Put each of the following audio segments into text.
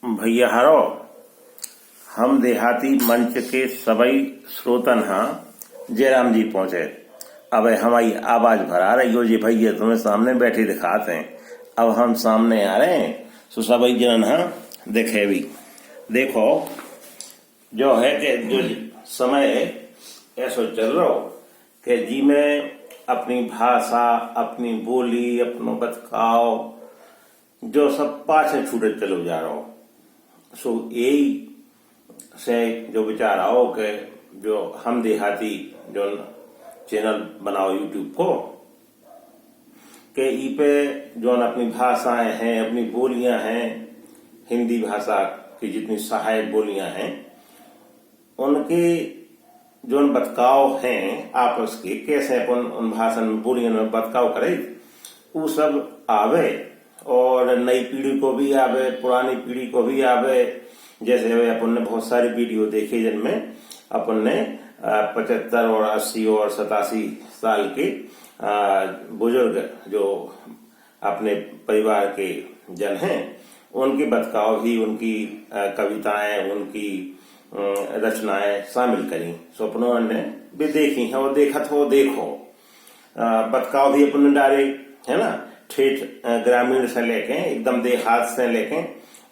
भैया हारो हम देहाती मंच के सभी श्रोतन हाँ जयराम जी पहुंचे। अब हमारी आवाज भरा रही हो जी भैया तुम्हें सामने बैठे दिखाते हैं। अब हम सामने आ रहे हैं तो सभी जन हाँ देखे भी देखो जो है कि जो समय ऐसा चल रहा हो कि जी में अपनी भाषा अपनी बोली अपनो बतकाव जो सब पाछे छूटे चलो जा रहा हो। सो यही से जो विचार आओ कि जो हम देहाती जो चैनल बनाओ यूट्यूब को कि ई पे जो अपनी भाषाएं हैं अपनी बोलियां हैं हिंदी भाषा की जितनी सहायक बोलियां हैं उनके जो बतकाव हैं आपस के कैसे अपन उन भाषा में बोलियों में बतकाव करे वो सब आवे और नई पीढ़ी को भी आवे पुरानी पीढ़ी को भी आवे। जैसे अपन ने बहुत सारी वीडियो देखे जिनमें अपन ने 75 और 80 और 87 साल के बुजुर्ग जो अपने परिवार के जन हैं उनके बतकाव भी उनकी कविताएं उनकी रचनाएं शामिल करी। स्वप्नों ने भी देखी है और देखत हो देखो बतकाव भी अपन डाले है ना ठेठ ग्रामीण से लेके एकदम देहात से लेके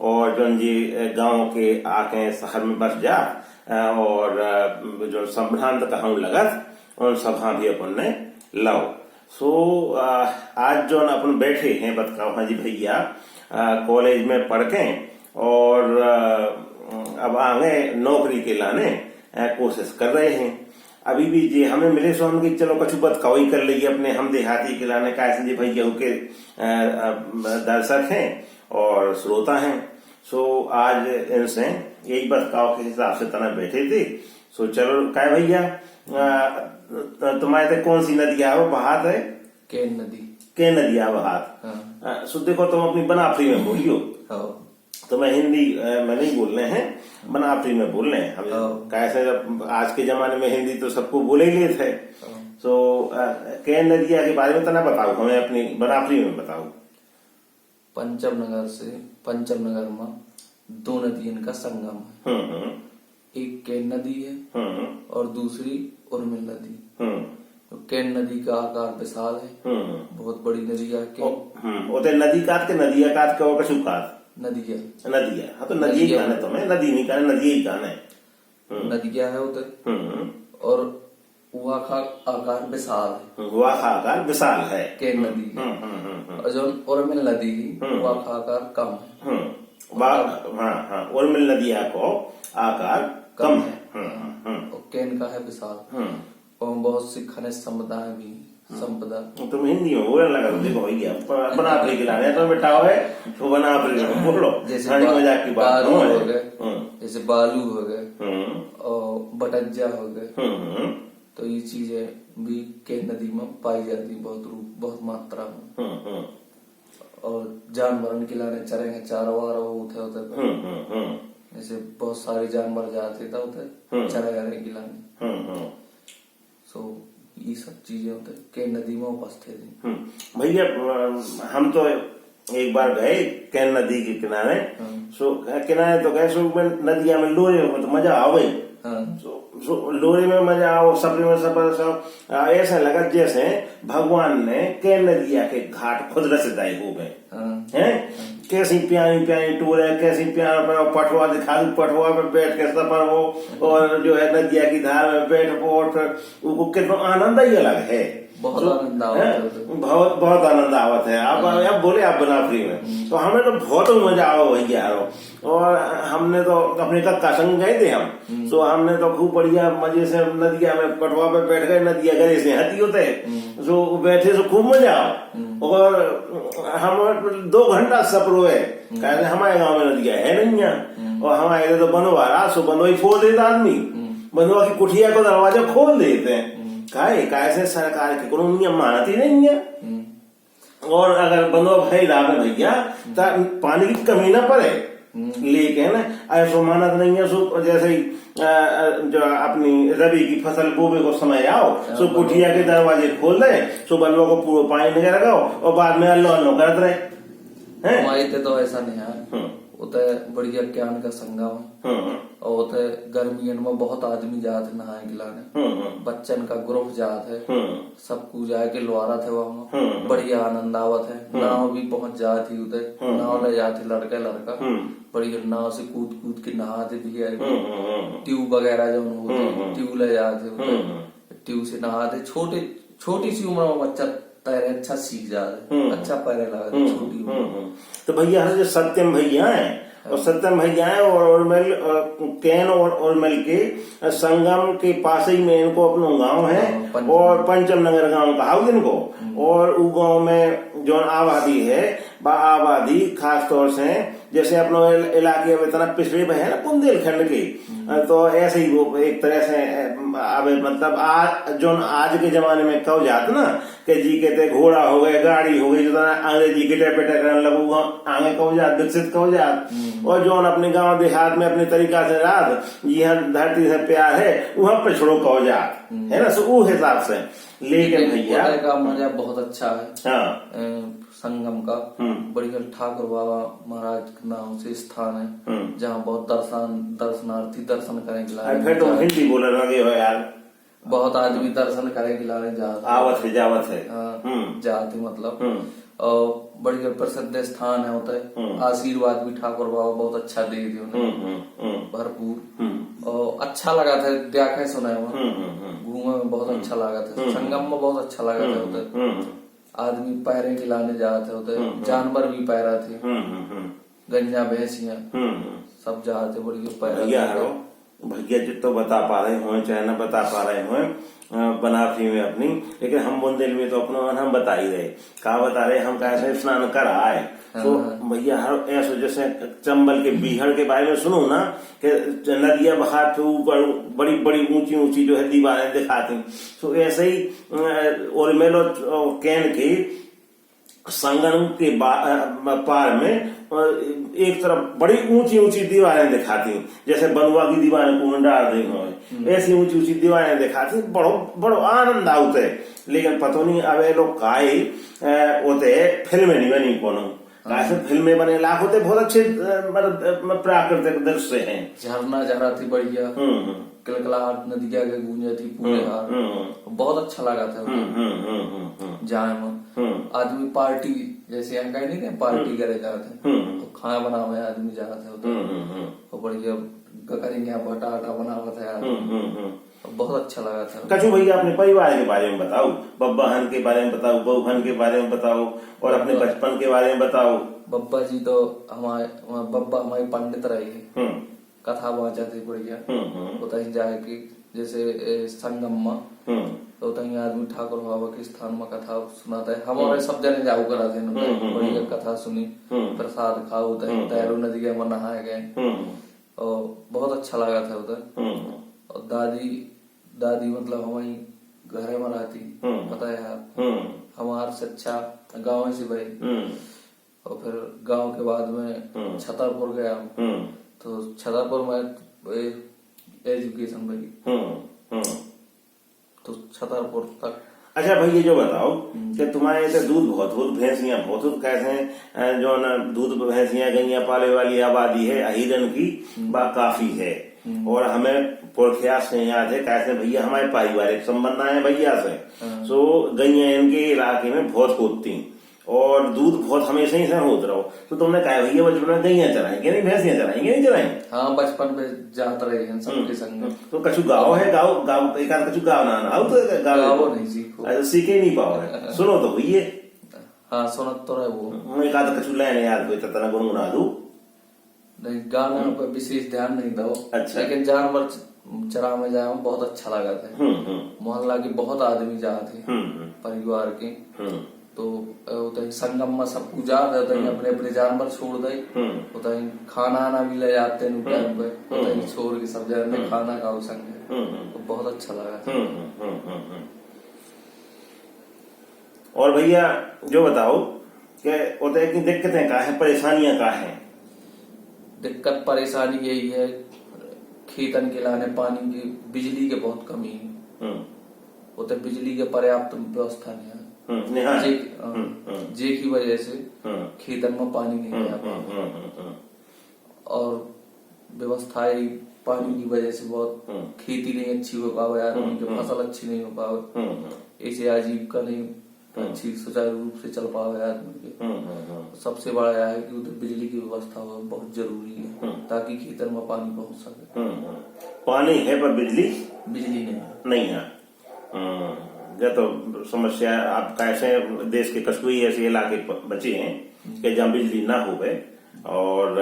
और जो जी गांव के आके शहर में बस जा और जो संभ्रांत कहूं लगत उन सभा भी अपन ने लाओ। सो आज जो अपन बैठे हैं बतकाव हाँ जी भैया कॉलेज में पढ़ के और अब आगे नौकरी के लाने कोशिश कर रहे हैं। अभी भी जी हमें मिले सो हम कि चलो कछु बतकाव ही कर लीजिए अपने हम देहाती के लाने कैसे जी भैया के दर्शक हैं और श्रोता हैं। सो आज इनसे यही बतकाव के हिसाब से तना बैठे थे। सो चलो क्या भैया तुम्हारे कौन सी नदी है बहात है केन नदी के नदिया बहात। सो देखो तुम अपनी बनाफरी में बोलियो तो मैं हिंदी में नहीं बोल रहे हैं बनाफरी में बोल रहे हैं हम कैसे आज के जमाने में हिंदी तो सबको बोले ही लिए थे। तो केन नदिया के बारे में तो ना बताओ हमें अपनी बनाफरी में बताओ। पंचम नगर में दो नदी इनका संगम है। एक केन नदी है और दूसरी उर्मिल नदी। तो केन नदी का आकार विशाल है बहुत बड़ी नदी है केन। नदी काट के नदिया काट के और कछु काट नदिया हाँ तो नदी ही कहना तुम्हें नदी नहीं कहना नदी ही कहना है नदिया है उधर और वहाँ का आकार विशाल है। वहाँ का आकार विशाल है केन नदी और जो उर्मिल नदी वहाँ का आकार कम है। हाँ उर्मिल नदिया को आकार कम है और केन का है विशाल और बहुत सी खनिज संपदा तुम हिंदी में बोलने लगा देखो भैया बनाफरी खिलाने तो बैठाओ है तो बनाफरी में बोलो जैसे मजाक की बात बालू हो गए जैसे बालू हो गए और बटज्जा हो गए तो ये चीजें भी केन नदी में पाई जाती बहुत मात्रा में। और जानवर खिलाने चरेंगे चारों वारों होते जैसे बहुत सारे जानवर जाते थे उधर चरे खिलाने। सो ये सब चीजें होते केन नदी में उपस्थित है। भैया हम तो एक बार गए केन नदी के किनारे। सो किनारे तो गए सो नदिया में लोरे में तो मजा आवे सो लोरे में मजा आओ सपने में सब ऐसा लगा जैसे भगवान ने केन नदिया के घाट खुद रचदाई हो गए हैं। कैसी प्यारी प्यारी टूर है कैसी प्यारा पटवा दिखा दू पटवा पे बैठ के सफर हो और जो है नदिया की धार में बैठ वो कितना आनंद ही अलग है। बहुत आनंद आवत है। आप बोले आप बनाफरी में तो हमें तो बहुत मजा आओ भैया और हमने तो अपने कक्का संग गए थे हम। तो हमने तो खूब बढ़िया मजे से नदिया में पटवा पे बैठ गए नदिया गए से हती होते जो बैठे तो खूब मजा आओ और हम 2 घंटा सफर हुए कहते हमारे गाँव में नदिया है नहीं है और हमारे तो बनवा रात सो बनवा ही खोल देता आदमी बनवा की कुठिया को दरवाजा खोल देते हैं कैसे सरकार के कोनो नियम मानती नहीं है। और अगर बंदो भाई राम भैया पानी की कमी ना पड़े लेकिन ऐसा मानत नहीं है। सो जैसे ही जो अपनी रबी की फसल बोबे को समय आओ सो कुठिया के दरवाजे खोल दे सो बलुआ को पूरा पानी लगा लगाओ और बाद में अल्लो अल्लो करते रहे हैं। तो ऐसा नहीं है उते बढ़िया ज्ञान का संगम और उते गर्मियन में बहुत आदमी जाते नहाए गिलाने, बच्चन का ग्रुप जात है, सबको जाके लुआरा थे वहां, बढ़िया आनंद आवत है। नाव भी पहुंच जाती उते, नाव ले जाते लड़का लड़का, बढ़िया नाव से कूद कूद के नहाते भी है। ट्यूब वगैरह जो होते ट्यूब ले जाते उते, ट्यूब से नहाते। छोटी सी उम्र में बच्चा तैरे अच्छा सीख जाते, अच्छा पैरे लगा छोटी उम्र। तो भैया जो सत्यम भैया है और सत्यम भैया है और ओरमेल कैन और ओरमेल के संगम के पास ही में इनको अपना गांव है और पंचम नगर गांव कहा इनको। और उस गांव में जो आबादी है आबादी खास तौर से जैसे अपने इलाके में इतना पिछड़े में है ना बुंदेलखंड के, तो ऐसे ही वो एक तरह से अब मतलब आज के जमाने में कहो जात ना कि जी कहते घोड़ा हो गए गाड़ी हो गई जो अंग्रेजी गिटर पेटर करने लगू आगे कहो जात विकसित कहो जात। और जो अपने गांव देहात में अपने तरीका से रात यहाँ धरती से प्यार है वहाँ पिछड़ो कहो जात है ना, वो हिसाब से। लेकिन भैया का मजा बहुत अच्छा है। हाँ संगम का बढ़िया ठाकुर बाबा महाराज के नाम से स्थान है जहाँ बहुत दर्शनार्थी दर्शन करेंगे। फिर तो हिंदी बोलने लगे हो यार, बहुत आदमी दर्शन करेंगे लाने जाते आवत है जावत है जाते मतलब। और बढ़िया प्रसिद्ध स्थान है होता है। आशीर्वाद भी ठाकुर बाबा बहुत अच्छा दे दिए उन्हें भरपूर। और अच्छा लगा था देखे सुना घूमे में बहुत अच्छा लगा था। संगम में बहुत अच्छा लगा था होता आदमी पैरे खिलाने जाते होते, जानवर भी पैरा थे, गंजा भैंसिया सब जाते बढ़िया पैरा। भैया जितो बता पा रहे हो चाहे न बता पा रहे हो बनारसी में अपनी, लेकिन हम बुंदेल में तो अपना हम बता ही रहे कहा बता रहे हम कैसे स्नान कर आए। तो भैया हर ऐसे जैसे चंबल के बीहड़ के बारे में सुनो ना कि नदियां बहाते ऊपर बड़ी बड़ी ऊंची ऊंची जो है दीवारें दिखाती। तो ऐसे ही ओरमेल और कैन के संगम के पार में एक तरफ बड़ी ऊंची ऊंची दीवारें दिखाती हूँ, जैसे बनुआ की दीवारें को डाल रही हूँ ऐसी ऊंची ऊंची दीवारें दिखाती बड़ो बड़ो आनंद आते। लेकिन पतो नहीं अब ये लोग काई होते फिल्में नहीं बनी कोनो कैसे फिल्में बने लाख होते बहुत अच्छे मतलब प्राकृतिक दृश्य हैं। झरना झरा थी बढ़िया, कलकलाहट नदिया के गूंजे थी पूरे हार, बहुत अच्छा लगा था जाए में। आदमी पार्टी जैसे यहाँ कहीं नहीं कहीं पार्टी करे जाते तो खाना बनावे आदमी जाते होते बढ़िया करेंगे भटा आटा बनावा था बहुत अच्छा लगा था। कछु भैया अपने परिवार के बारे में बताओ, बब्बाहन के बारे में बताओ, बहूहन के बारे में बताओ और अपने बचपन के बारे में बताओ। बब्बा जी तो बब्बा हमारी पंडित रही है, कथा वाचा थी बढ़िया होता ही जाए की जैसे संगम में तो तहीं आदमी ठाकुर बाबा के स्थान में कथा सुनाता है। हमारे सब जने जाऊ करा थे बढ़िया कथा सुनी, प्रसाद खाओ तैरो नदी के में नहाए गए और बहुत अच्छा लगा था उधर। और दादी मतलब हमारी घर में रहती पता है आप हमारे से अच्छा गाँव से भाई। और फिर गांव के बाद में छतरपुर गया तो छतरपुर में एजुकेशन भाई तो छतरपुर तक। अच्छा भैया जो बताओ कि तुम्हारे ऐसे दूध बहुत भैंसियां बहुत कैसे जो न दूध भैंसियां गैया पाले वाली आबादी है हिरन की काफी है। और हमें पुरखिया से याद है कैसे भैया हमारे पारिवारिक संबंध है भैया से। तो गैया इनके इलाके में बहुत होती और दूध बहुत हमेशा ही से होत रहो। तो तुमने कहा भैया बचपन में गैया चराएंगे नहीं भैंसियां चराएंगे नहीं चराएंगे? हाँ बचपन में जाते रहे हैं सबके संग। तो कछु गाँव है गाँव एक आध कछु गाँव ना आओ तो गाँव नहीं सीखो सीखे नहीं पाओ है सुनो तो भैया। हाँ सुनत तो रहे वो एक आध कछु लेने याद कोई तना गुनगुना दू नहीं गाना पर विशेष ध्यान नहीं दो। अच्छा। लेकिन जानवर चरा में जाए बहुत अच्छा लगा था। मोहल्ला के बहुत आदमी जाते परिवार के तो संगम में सब पूजा अपने अपने जानवर छोड़ दे खाना आना भी ले जाते टाइम पे छोड़ के सब जगह खाना खाओ संग तो बहुत अच्छा लगा था। और भैया जो बताओ कि दिक्कतें क्या है परेशानियां क्या है? दिक्कत परेशानी यही है खेतन के लाने पानी की बिजली के बहुत कमी है उधर बिजली के पर्याप्त व्यवस्था नहीं है जे की वजह से खेतन में पानी नहीं आ पाता। और व्यवस्थाएं पानी की वजह से बहुत खेती नहीं अच्छी हो पावे, आदमी की फसल अच्छी नहीं हो पावे, ऐसे आजीविका नहीं अच्छी सुचारू रूप से चल पावे आदमी के। सबसे बड़ा यह है कि उधर बिजली की व्यवस्था हो बहुत जरूरी है ताकि खेतर में पानी पहुंच सके। पानी है पर बिजली नहीं है। यह तो समस्या आप कैसे देश के कई ऐसे इलाके बचे हैं कि जहाँ बिजली ना हो गए, और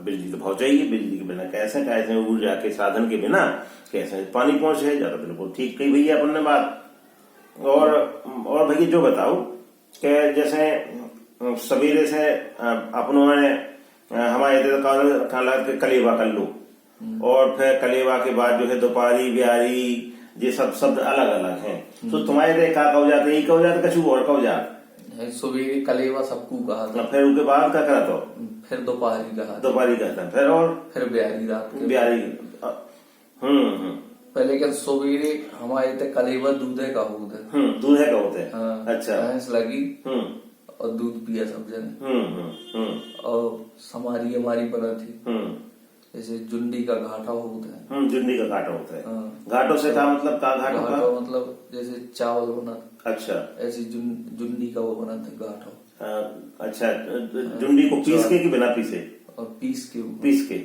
बिजली तो बहुत चाहिए, बिजली के बिना कैसे ऊर्जा के साधन के बिना कैसे पानी पहुंचे, ज्यादा बिल्कुल ठीक कही भैया अपन ने बात। और भैया जो बताओ कि जैसे सवेरे से अपनों ने हमारे तो कलेवा कर लो, और फिर कलेवा के बाद जो है दोपहरी ब्यारी ये सब शब्द अलग अलग हैं, तो तुम्हारे का कहो जाते, यही कहो जाते कछु और कहो जाते? सवेरे कलेवा सबको कहा था, फिर उसके बाद क्या करा तो फिर दोपहरी कहता, फिर ब्यारी रात के ब्यारी। पहले क्या सवेरे हमारे तक कलेवा दूधे का होता है, दूधे का होता है। अच्छा। भैंस लगी और दूध पिया सब जने, और समारी हमारी बना थी, जैसे जुंडी का घाटा होता है। जुंडी का घाटा होता है। घाटों से क्या मतलब? का घाटा मतलब जैसे चावल बना। अच्छा। ऐसी जुंडी का वो बना था घाटा। अच्छा, जुंडी को पीस के कि बिना पीसे? और पीस के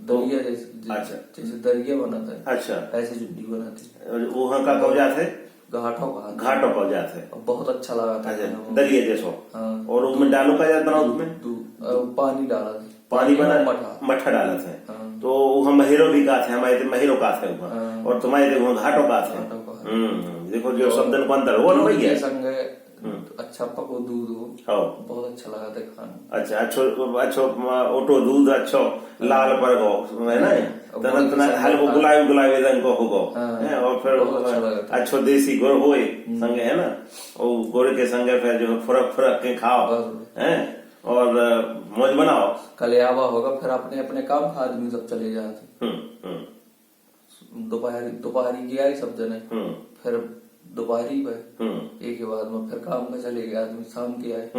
दरिया जैसे। अच्छा, जैसे दरिया बनाता है। अच्छा, ऐसे जुंडी बनाती। वो का कौजात है? घाटो कौजात है। बहुत अच्छा लगा था। दरिया जैसो। और उसमें डालो का जात बना, उसमें पानी डाला था, पानी बना मठा डाला था। तो हम महीरो भी का थे, हमारे महीरो का थे, और तुम्हारे देखो घाटो का थे। देखो जो शब्द को अंतर हो ना भैया। संग अच्छा पको दूध हो, बहुत अच्छा लगा था खाना। अच्छा, अच्छो ओटो दूध अच्छो लाल पर गो है ना, तना हल्को गुलाबी रंग को होगो, और फिर अच्छो देसी गुड़ होए संगे है ना, और गुड़ के संगे फिर जो फुरक के खाओ है, और मौज बनाओ। कलियावा होगा, फिर अपने अपने काम का आदमी सब चले जाते। दोपहरी गया ही सब जने, फिर दोपहरी पे एक के बाद में फिर काम में चले गए आदमी, शाम के आए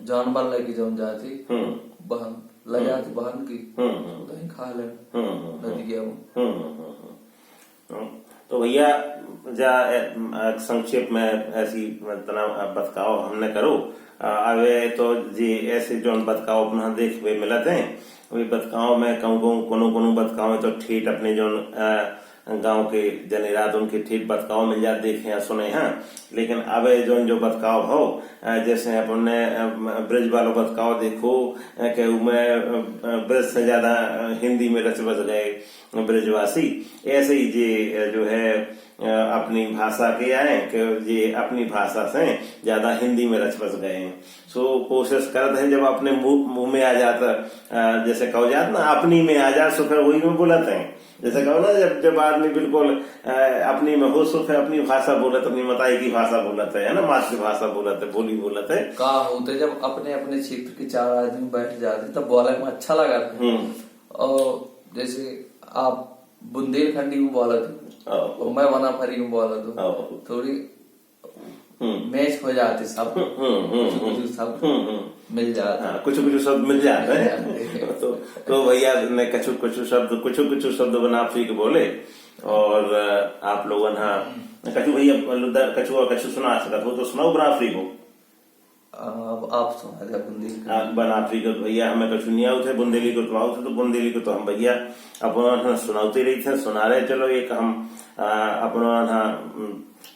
जानवर लेके जम जाती बहन ले जाती बहन की, दही खा ले नदी गया। तो भैया जा संक्षेप में ऐसी बतकाओ हमने करो आवे, तो जी ऐसे जो बतकाओ अपना देख वे मिलते हैं, वे बतकाओं में कोनो बतकाओं में तो ठेठ अपने जो गांव के जने रात उनके ठीक बतकाव मिल जाते देखे या सुने हैं। लेकिन अब जो बतकाव हो, जैसे अपने ब्रज वालों बतकाव देखो कि उनमें ब्रज से ज्यादा हिंदी में रच बस गए ब्रजवासी, ऐसे ही जे जो है अपनी भाषा के आए कि ये अपनी भाषा से ज्यादा हिंदी में रच बस गए हैं। सो कोशिश करते हैं जब अपने मुंह में आ जाता, जैसे कहो जाता ना अपनी में आ जाए, सो फिर वही में बोलते हैं। जैसे कहो ना जब आदमी बिल्कुल अपनी में हो, सो फिर अपनी भाषा बोलते, अपनी मताई की भाषा बोलते है ना, मातृभाषा बोलते, बोली बोलते का होते। जब अपने अपने क्षेत्र के चार आदमी बैठ जाते तब बोलने में अच्छा लगा था। और जैसे आप बुंदेलखंडी में बोला था और मैं वना फरी में बोला था, थोड़ी मैच हो जाते, सब सब मिल जाता, कुछ शब्द मिल जाते हैं। तो भैया ने कुछ शब्द बना के बोले, और आप लोगों ने कछु भैया कछु सुना सकता हो तो सुनाओ बना फ्री को। आप सुना दे बुंदेली बना फ्री को भैया, हमें कछु नहीं आते बुंदेली को, तो आओ तो बुंदेली को तो हम भैया अपना सुनाते रही थे, सुना रहे। चलो एक हम अपना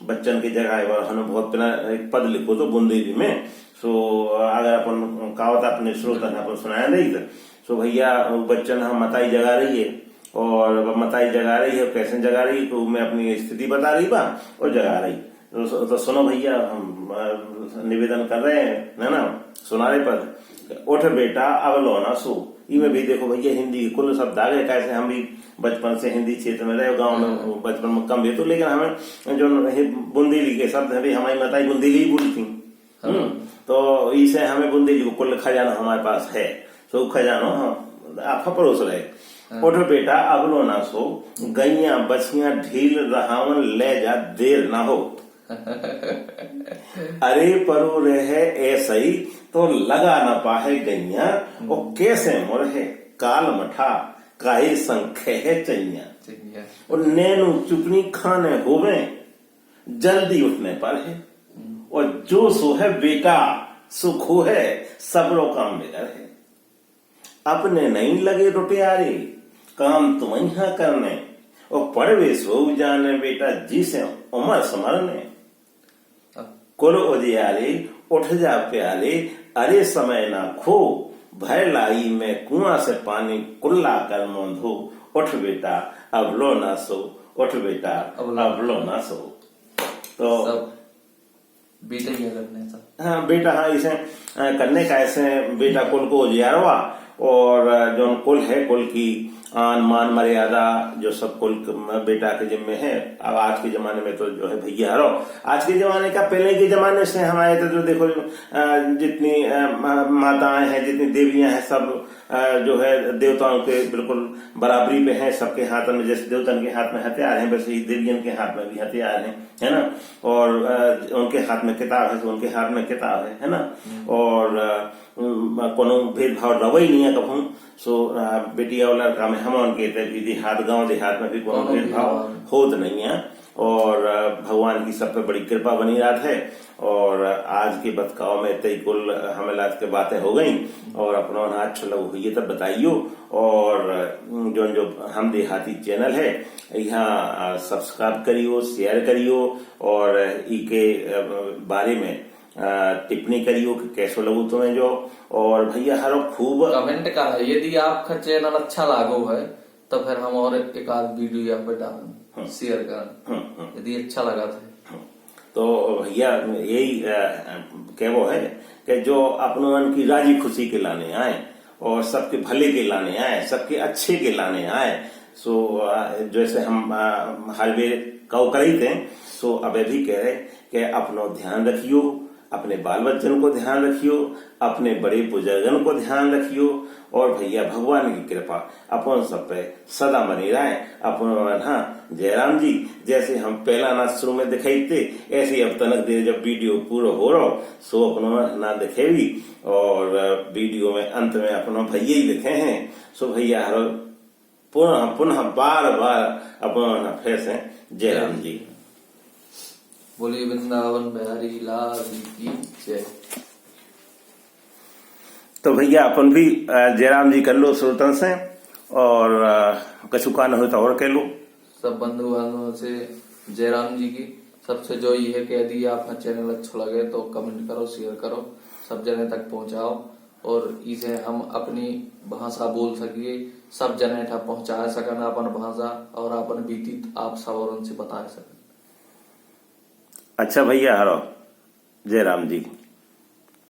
बच्चन की जगह हमें बहुत एक पद लिखो तो बुंदेली में, सो अगर अपन कहावत अपने श्रोता ने अपन सुनाया नहीं था, सो भैया बच्चन हम मताई जगा रही है, और मताई जगा रही है, कैसे जगा रही है तो मैं अपनी स्थिति बता रही बा और जगा रही। तो सुनो भैया, हम निवेदन कर रहे हैं है ना, सुनारे पर उठ बेटा अब लो ना सो। इनमें भी देखो भैया हिंदी के कुल शब्द आ गए, कैसे हम भी बचपन से हिंदी क्षेत्र में रहे, गांव में बचपन में कम भी तो, लेकिन हमें जो बुंदेली के शब्द है हमारी मताई बुंदेली ही बोलती, तो इसे हमें बुंदेली को कुल खजाना हमारे पास है, तो खजानो आप परोस रहे। उठ बेटा अब लो ना सो, गैया बछियां ढील रहावन ले जा देर ना हो। अरे परो रहे ऐसा ही तो लगा ना पाए गैया, और कैसे मोर है काल मठा काहे संख्य है चैया। चाहिए। और नैनु चुपनी खाने होवे जल्दी उठने पर है। और जो सो है बेटा सुख हो है सबरो काम में रहे। अपने नहीं लगे रुपयारे काम तुम यहाँ करने। और पढ़वे सो जाने बेटा जी से उमर समरने। कुल उजियारे उठ जा प्यारे अरे समय ना खो। भय लाई में कुआं से पानी कुल्ला कर मोंधो। उठ बेटा अब लो ना सो। उठ बेटा अब लो ना सो। तो बेटा ही करने सब। हाँ बेटा, हाँ इसे करने का ऐसे बेटा कुल को उजियारवा। और जो कुल है कुल की आन मान मर्यादा जो सब कुल बेटा के जिम्मे है। अब आज के जमाने में तो जो है भैया हरो, आज के जमाने का पहले के जमाने से हमारे तो जो देखो जितनी माताएं हैं जितनी देवियां हैं सब जो है देवताओं के बिल्कुल बराबरी पे हैं। सबके हाथ में जैसे देवतन के हाथ में हथियार हैं वैसे ही देवियन के हाथ में भी हथियार हैं, है ना। और उनके हाथ में किताब है तो उनके हाथ में किताब है ना। और कोनो भेदभाव रवई नहीं है कभू। सो बेटिया और लड़का में हम उनके देहात गांव देहात में भी कोनो भेदभाव होत नहीं है। और भगवान की सब पे बड़ी कृपा बनी रात है। और आज के बतकाव में तई कुल हमें लात के बातें हो गई। और अपना अच्छा लग हुई तब बताइयो। और जो हम देहाती चैनल है यहाँ सब्सक्राइब करियो, शेयर करियो और इके बारे में टिप्पणी करियो कि कैसो लगू तुम्हें जो। और भैया हरो खूब कमेंट का है। यदि आपका चैनल अच्छा लागो है तो फिर हम और एक आध वीडियो यहाँ पे डालें, शेयर करें यदि अच्छा लगा तो भैया यही कहवो है कि जो अपनों मन की राजी खुशी के लाने आए और सबके भले के लाने आए, सबके अच्छे के लाने आए। सो जैसे हम हर वे कहो करी थे सो अब भी कह रहे कि अपनो ध्यान रखियो, अपने बाल बच्चन को ध्यान रखियो, अपने बड़े बुजुर्गन को ध्यान रखियो। और भैया भगवान की कृपा अपन सब पे सदा बनी रहे। अपन हाँ जयराम जी जैसे हम पहला ना शुरू में दिखाई थे ऐसे अब तनक देर जब वीडियो पूरा हो रहा सो अपनो ना दिखेगी। और वीडियो में अंत में अपनो भैया ही दिखे हैं। सो भैया हर पुनः पुनः बार बार अपन फिर से जयराम जी। बोलिए वृंदावन बिहारी लाल की जय। तो भैया अपन भी जयराम जी कर लो श्रोतन से और कछु का न हो तो और कह लो। सब बंधु बांधवों से जयराम जी की सबसे जो ये है कि यदि आपका चैनल अच्छा लगे तो कमेंट करो, शेयर करो, सब जने तक पहुंचाओ। और इसे हम अपनी भाषा बोल सकिए, सब जने तक पहुंचा सकन अपन भाषा और अपन बीती आप सब और उनसे बता सकन। अच्छा भैया हरो जयराम जी।